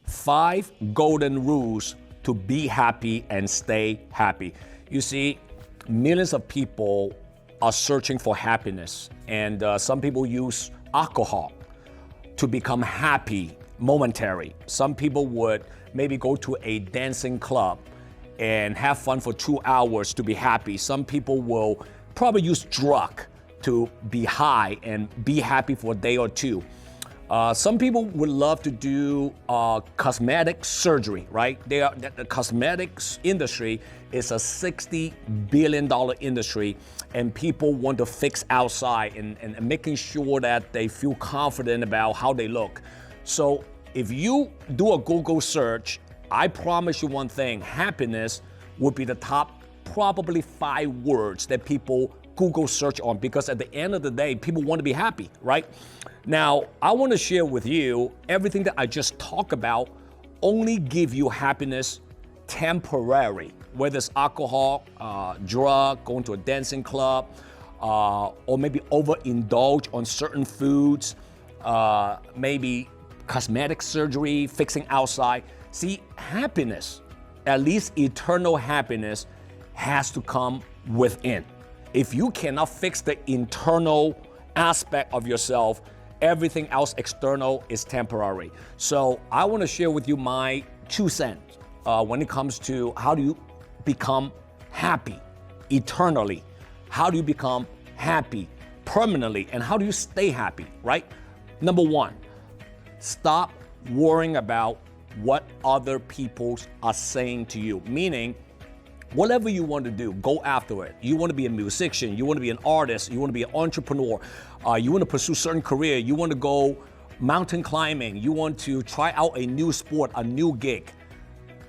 5 golden rules to be happy and stay happy. You see, millions of people are searching for happiness, and some people use alcohol to become happy momentary. Some people would maybe go to a dancing club and have fun for 2 hours to be happy. Some people will probably use drug to be high and be happy for a day or two. Some people would love to do cosmetic surgery, right? The cosmetics industry is a $60 billion industry, and people want to fix outside and making sure that they feel confident about how they look. So if you do a Google search, I promise you one thing, happiness would be the top probably 5 words that people Google search on, because at the end of the day, people want to be happy, right? Now, I want to share with you everything that I just talked about only give you happiness temporary, whether it's alcohol, drug, going to a dancing club, or maybe overindulge on certain foods, maybe cosmetic surgery, fixing outside. See, happiness, at least eternal happiness, has to come within. If you cannot fix the internal aspect of yourself, everything else external is temporary. So I want to share with you my 2 cents when it comes to how do you become happy eternally? How do you become happy permanently? And how do you stay happy, right? Number 1, stop worrying about what other people are saying to you. Meaning, whatever you want to do, go after it. You want to be a musician, you want to be an artist, you want to be an entrepreneur, you want to pursue certain career, you want to go mountain climbing, you want to try out a new sport, a new gig.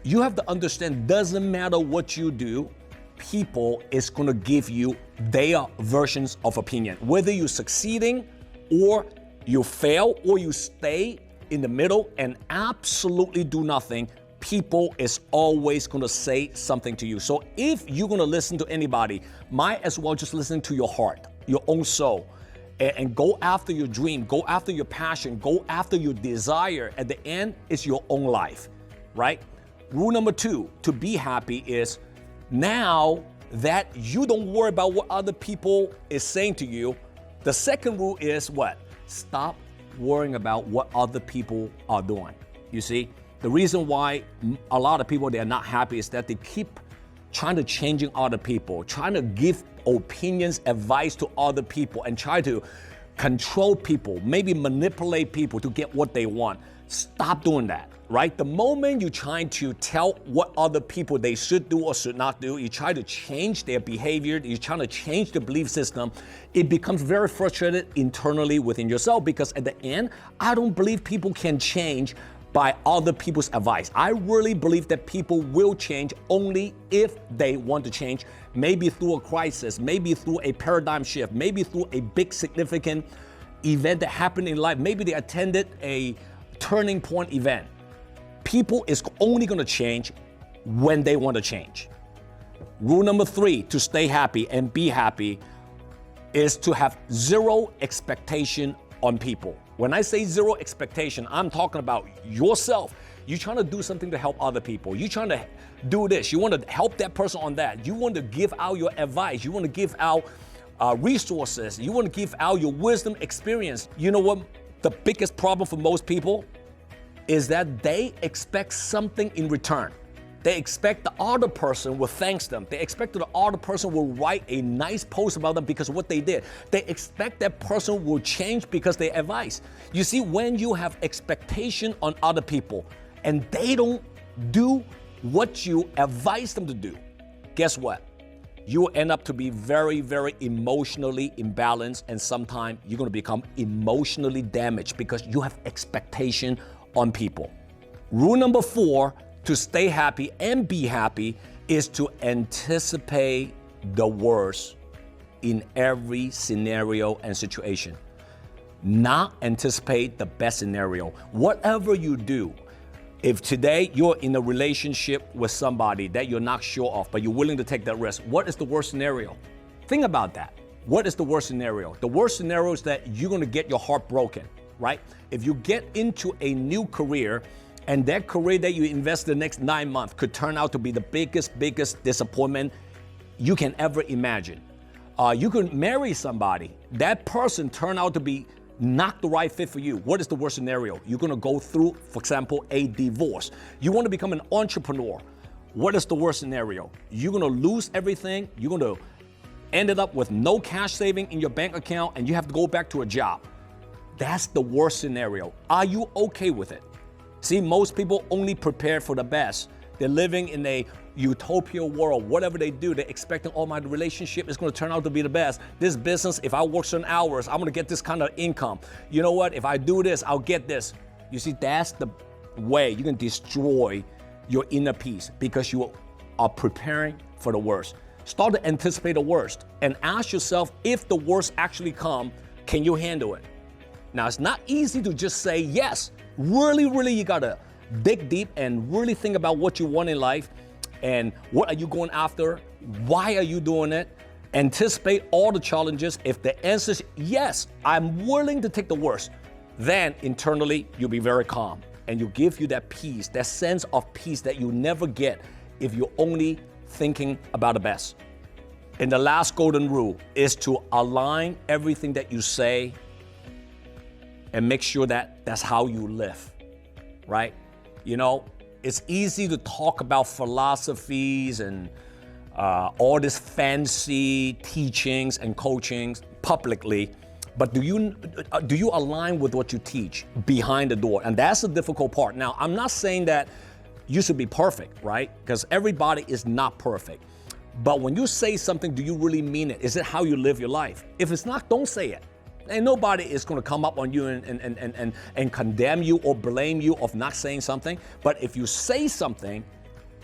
You have to understand, doesn't matter what you do, people is going to give you their versions of opinion. Whether you're succeeding or you fail or you stay in the middle and absolutely do nothing, people is always going to say something to you. So if you're going to listen to anybody, might as well just listen to your heart, your own soul, and go after your dream, go after your passion, go after your desire. At the end, it's your own life, right? Rule number 2 to be happy is, now that you don't worry about what other people is saying to you, the second rule is what? Stop worrying about what other people are doing. You see? The reason why a lot of people, they are not happy is that they keep trying to changing other people, trying to give opinions, advice to other people, and try to control people, maybe manipulate people to get what they want. Stop doing that, right? The moment you're trying to tell what other people they should do or should not do, you try to change their behavior, you're trying to change the belief system, it becomes very frustrated internally within yourself, because at the end, I don't believe people can change by other people's advice. I really believe that people will change only if they want to change, maybe through a crisis, maybe through a paradigm shift, maybe through a big significant event that happened in life. Maybe they attended a turning point event. People is only gonna change when they want to change. Rule number 3 to stay happy and be happy is to have 0 expectation on people. When I say 0 expectation, I'm talking about yourself. You're trying to do something to help other people. You're trying to do this. You want to help that person on that. You want to give out your advice. You want to give out resources. You want to give out your wisdom, experience. You know what? The biggest problem for most people is that they expect something in return. They expect the other person will thank them. They expect the other person will write a nice post about them because of what they did. They expect that person will change because they advise. You see, when you have expectation on other people and they don't do what you advise them to do, guess what? You will end up to be very, very emotionally imbalanced, and sometimes you're going to become emotionally damaged because you have expectation on people. Rule number 4 to stay happy and be happy is to anticipate the worst in every scenario and situation. Not anticipate the best scenario. Whatever you do, if today you're in a relationship with somebody that you're not sure of, but you're willing to take that risk, what is the worst scenario? Think about that. What is the worst scenario? The worst scenario is that you're gonna get your heart broken, right? If you get into a new career And that career that you invest the next 9 months could turn out to be the biggest disappointment you can ever imagine. You could marry somebody. That person turned out to be not the right fit for you. What is the worst scenario? You're gonna go through, for example, a divorce. You wanna become an entrepreneur. What is the worst scenario? You're gonna lose everything. You're gonna end up with no cash saving in your bank account and you have to go back to a job. That's the worst scenario. Are you okay with it? See, most people only prepare for the best. They're living in a utopia world. Whatever they do, they're expecting, oh, my relationship is gonna turn out to be the best. This business, if I work certain hours, I'm gonna get this kind of income. You know what? If I do this, I'll get this. You see, that's the way you can destroy your inner peace because you are preparing for the worst. Start to anticipate the worst and ask yourself, if the worst actually come, can you handle it? Now, it's not easy to just say yes. Really, you gotta dig deep and really think about what you want in life and what are you going after? Why are you doing it? Anticipate all the challenges. If the answer is yes, I'm willing to take the worst, then internally you'll be very calm and you'll give you that peace, that sense of peace that you never get if you're only thinking about the best. And the last golden rule is to align everything that you say and make sure that that's how you live, right? You know, it's easy to talk about philosophies and all this fancy teachings and coachings publicly, but do you align with what you teach behind the door? And that's the difficult part. Now, I'm not saying that you should be perfect, right? Because everybody is not perfect. But when you say something, do you really mean it? Is it how you live your life? If it's not, don't say it. And nobody is going to come up on you and condemn you or blame you of not saying something. But if you say something,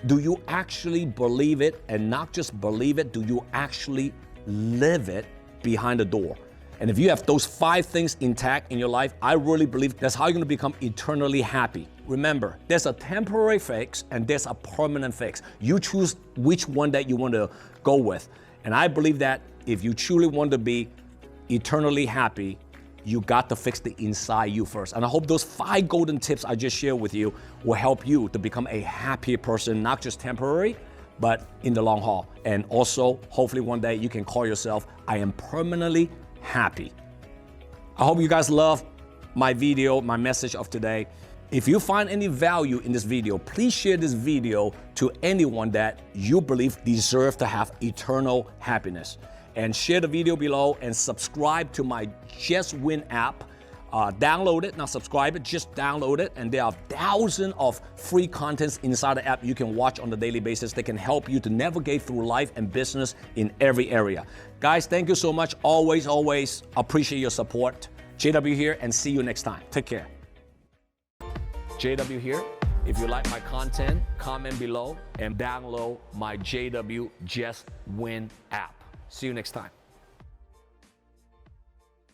do you actually believe it? And not just believe it, do you actually live it behind the door? And if you have those 5 things intact in your life, I really believe that's how you're going to become eternally happy. Remember, there's a temporary fix and there's a permanent fix. You choose which one that you want to go with. And I believe that if you truly want to be eternally happy, you got to fix the inside you first. And I hope those 5 golden tips I just shared with you will help you to become a happier person, not just temporary, but in the long haul. And also, hopefully one day you can call yourself, I am permanently happy. I hope you guys love my video, my message of today. If you find any value in this video, please share this video to anyone that you believe deserves to have eternal happiness. And share the video below and subscribe to my Just Win app. Download it, not subscribe it, just download it. And there are thousands of free contents inside the app you can watch on a daily basis that can help you to navigate through life and business in every area. Guys, thank you so much. Always appreciate your support. JW here, and see you next time. Take care. JW here. If you like my content, comment below and download my JW Just Win app. See you next time.